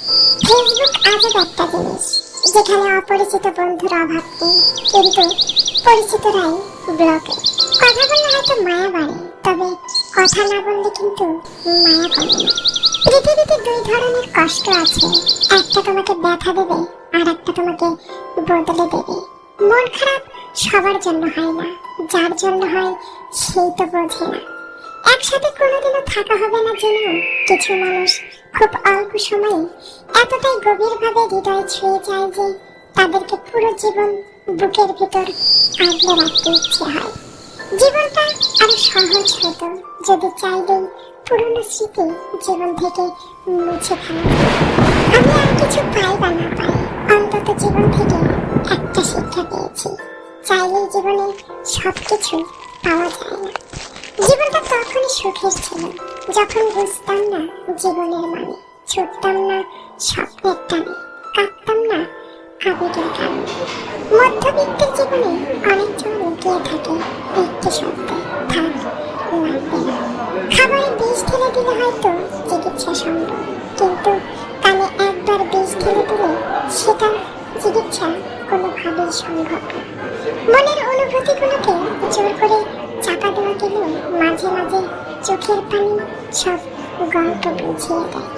Facebook আজব একটা জিনিস, যেখানে অপরিচিত বন্ধুর অভাব নেই, কিন্তু পরিচিতরাই ব্লকে। কথা বললে হয়তো মায়া বাড়ে, তবে কথা না বললে কিন্তু মায়া কমে না। পৃথিবীতে দুই ধরনের কষ্ট আছে, একটা তোমাকে ব্যথা দেবে আর একটা তোমাকে বদলে দেবে। মন খারাপ সবার জন্য হয় না, যার জন্য হয় সেই তো বোঝে না। একসাথে কোনোদিনও থাকা হবে না জেনেও কিছু মানুষ খুব অল্প সময়ে এতটাই গভীরভাবে হৃদয় ছুঁয়ে যায় যে তাদেরকে পুরো জীবন বুকের ভিতর আগলে রাখতে ইচ্ছে হয়। জীবনটা আরো সহজ হতো যদি চাইলেই পুরনো স্মৃতি জীবন থেকে মুছে ফেলা যায়। আমি আর কিছু পাই বা না পাই, অন্তত জীবন থেকে একটা শিক্ষা পেয়েছি, চাইলেই জীবনে সবকিছু পাওয়া যায় না। জীবনটা তখনই সুখের ছিল যখন বুঝতাম না জীবনের মানে, ছুটতাম না স্বপ্নের টানে, কাঁদতাম না আবেগের কারণে। মধ্যবিত্তের জীবনে অনেক জন লুকিয়ে থাকে একটি শব্দে, থাক লাগবে না। খাবারে বিষ ঢেলে দিলে হয়তো চিকিৎসা সম্ভব, কিন্তু কানে একবার বিষ ঢেলে দিলে সেটা চিকিৎসা কোনোভাবেই সম্ভব না। মনের অনুভূতিগুলোকে জোর করে চাপা দেওয়া গেলেও মাঝে মাঝে চোখের পানি সব গল্প বুঝিয়ে দেয়।